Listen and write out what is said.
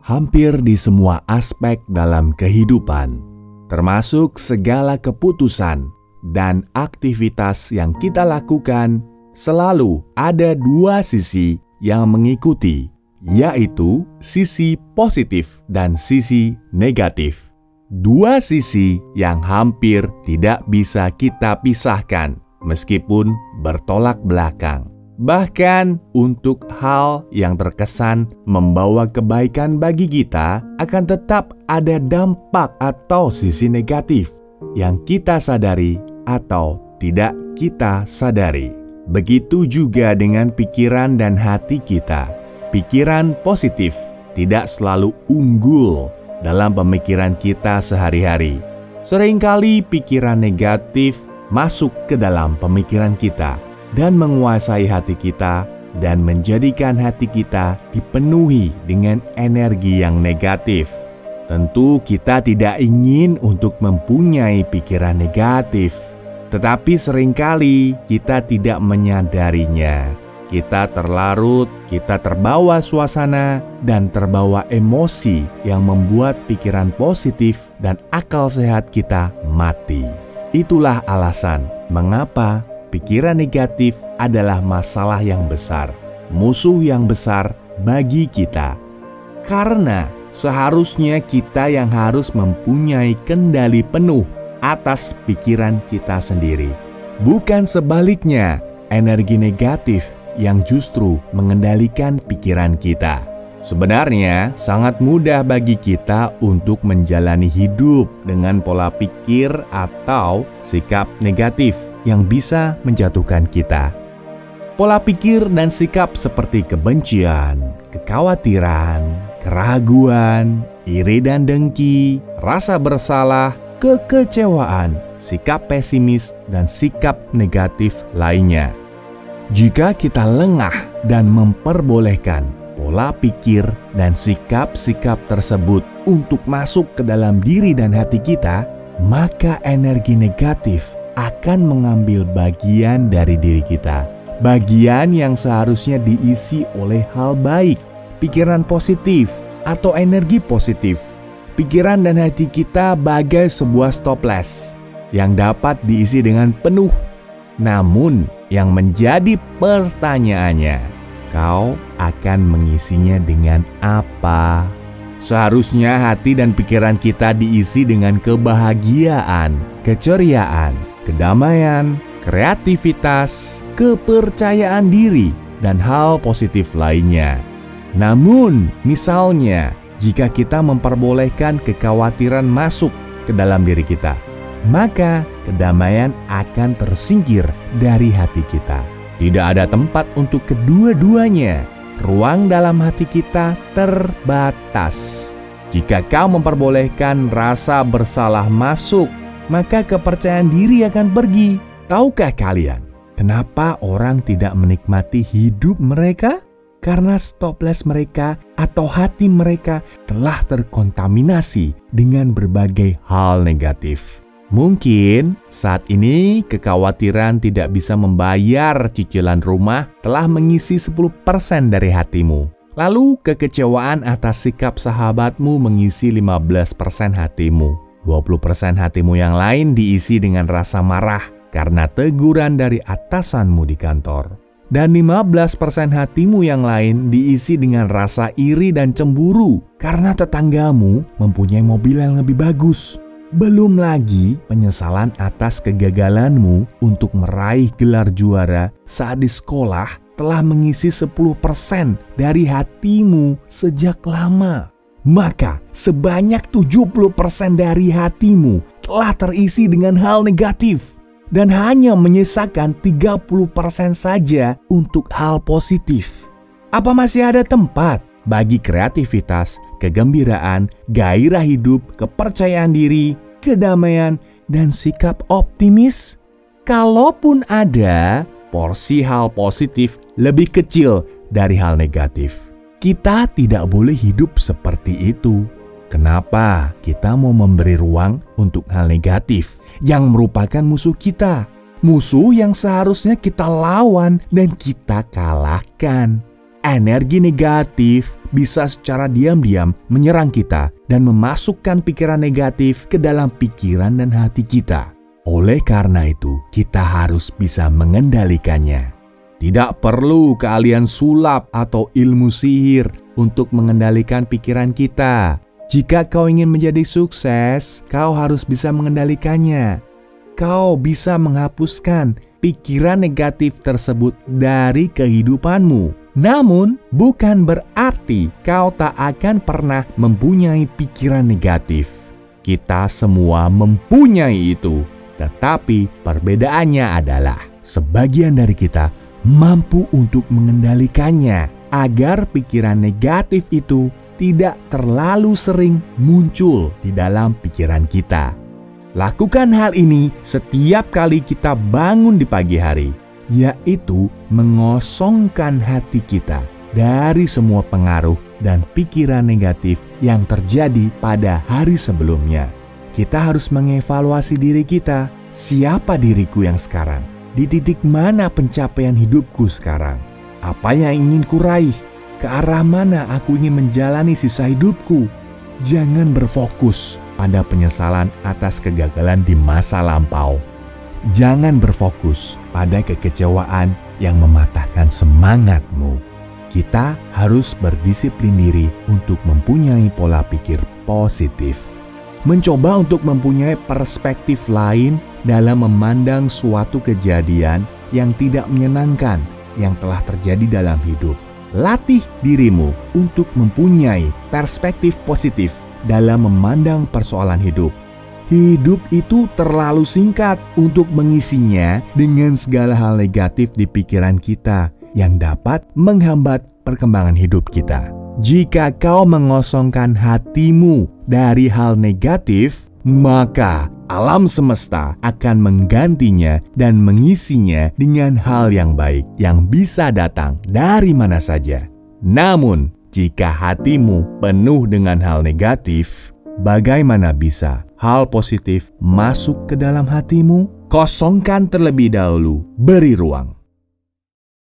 hampir di semua aspek dalam kehidupan, termasuk segala keputusan dan aktivitas yang kita lakukan, selalu ada dua sisi yang mengikuti, yaitu sisi positif dan sisi negatif. Dua sisi yang hampir tidak bisa kita pisahkan, meskipun bertolak belakang. Bahkan untuk hal yang terkesan membawa kebaikan bagi kita, akan tetap ada dampak atau sisi negatif yang kita sadari atau tidak kita sadari. Begitu juga dengan pikiran dan hati kita. Pikiran positif tidak selalu unggul dalam pemikiran kita sehari-hari. Seringkali pikiran negatif masuk ke dalam pemikiran kita dan menguasai hati kita dan menjadikan hati kita dipenuhi dengan energi yang negatif. Tentu kita tidak ingin untuk mempunyai pikiran negatif, tetapi seringkali kita tidak menyadarinya. Kita terlarut, kita terbawa suasana dan terbawa emosi yang membuat pikiran positif dan akal sehat kita mati. Itulah alasan mengapa pikiran negatif adalah masalah yang besar, musuh yang besar bagi kita. Karena seharusnya kita yang harus mempunyai kendali penuh atas pikiran kita sendiri. Bukan sebaliknya, energi negatif yang justru mengendalikan pikiran kita. Sebenarnya sangat mudah bagi kita untuk menjalani hidup dengan pola pikir atau sikap negatif yang bisa menjatuhkan kita. Pola pikir dan sikap seperti kebencian, kekhawatiran, keraguan, iri dan dengki, rasa bersalah, kekecewaan, sikap pesimis, dan sikap negatif lainnya. Jika kita lengah dan memperbolehkan pola pikir dan sikap-sikap tersebut untuk masuk ke dalam diri dan hati kita, maka energi negatif akan mengambil bagian dari diri kita. Bagian yang seharusnya diisi oleh hal baik, pikiran positif, atau energi positif. Pikiran dan hati kita bagai sebuah stoples yang dapat diisi dengan penuh. Namun, yang menjadi pertanyaannya, kau akan mengisinya dengan apa? Seharusnya hati dan pikiran kita diisi dengan kebahagiaan, keceriaan, kedamaian, kreativitas, kepercayaan diri, dan hal positif lainnya. Namun, misalnya, jika kita memperbolehkan kekhawatiran masuk ke dalam diri kita, maka kedamaian akan tersingkir dari hati kita. Tidak ada tempat untuk kedua-duanya. Ruang dalam hati kita terbatas. Jika kau memperbolehkan rasa bersalah masuk, maka kepercayaan diri akan pergi. Tahukah kalian, kenapa orang tidak menikmati hidup mereka? Karena stoples mereka atau hati mereka telah terkontaminasi dengan berbagai hal negatif. Mungkin saat ini kekhawatiran tidak bisa membayar cicilan rumah telah mengisi 10% dari hatimu. Lalu kekecewaan atas sikap sahabatmu mengisi 15% hatimu. 20% hatimu yang lain diisi dengan rasa marah karena teguran dari atasanmu di kantor. Dan 15% hatimu yang lain diisi dengan rasa iri dan cemburu karena tetanggamu mempunyai mobil yang lebih bagus. Belum lagi penyesalan atas kegagalanmu untuk meraih gelar juara saat di sekolah telah mengisi 10% dari hatimu sejak lama. Maka sebanyak 70% dari hatimu telah terisi dengan hal negatif. Dan hanya menyisakan 30% saja untuk hal positif. Apa masih ada tempat bagi kreativitas, kegembiraan, gairah hidup, kepercayaan diri, kedamaian, dan sikap optimis? Kalaupun ada, porsi hal positif lebih kecil dari hal negatif. Kita tidak boleh hidup seperti itu. Kenapa kita mau memberi ruang untuk hal negatif yang merupakan musuh kita? Musuh yang seharusnya kita lawan dan kita kalahkan. Energi negatif bisa secara diam-diam menyerang kita dan memasukkan pikiran negatif ke dalam pikiran dan hati kita. Oleh karena itu, kita harus bisa mengendalikannya. Tidak perlu keahlian sulap atau ilmu sihir untuk mengendalikan pikiran kita. Jika kau ingin menjadi sukses, kau harus bisa mengendalikannya. Kau bisa menghapuskan pikiran negatif tersebut dari kehidupanmu. Namun, bukan berarti kau tak akan pernah mempunyai pikiran negatif. Kita semua mempunyai itu, tetapi perbedaannya adalah sebagian dari kita mampu untuk mengendalikannya agar pikiran negatif itu tidak terlalu sering muncul di dalam pikiran kita. Lakukan hal ini setiap kali kita bangun di pagi hari, yaitu mengosongkan hati kita dari semua pengaruh dan pikiran negatif yang terjadi pada hari sebelumnya. Kita harus mengevaluasi diri kita. Siapa diriku yang sekarang? Di titik mana pencapaian hidupku sekarang? Apa yang ingin kuraih? Ke arah mana aku ingin menjalani sisa hidupku? Jangan berfokus pada penyesalan atas kegagalan di masa lampau. Jangan berfokus pada kekecewaan yang mematahkan semangatmu. Kita harus berdisiplin diri untuk mempunyai pola pikir positif. Mencoba untuk mempunyai perspektif lain dalam memandang suatu kejadian yang tidak menyenangkan yang telah terjadi dalam hidup. Latih dirimu untuk mempunyai perspektif positif dalam memandang persoalan hidup. Hidup itu terlalu singkat untuk mengisinya dengan segala hal negatif di pikiran kita yang dapat menghambat perkembangan hidup kita. Jika kau mengosongkan hatimu dari hal negatif, maka alam semesta akan menggantinya dan mengisinya dengan hal yang baik yang bisa datang dari mana saja. Namun, jika hatimu penuh dengan hal negatif, bagaimana bisa hal positif masuk ke dalam hatimu? Kosongkan terlebih dahulu, beri ruang.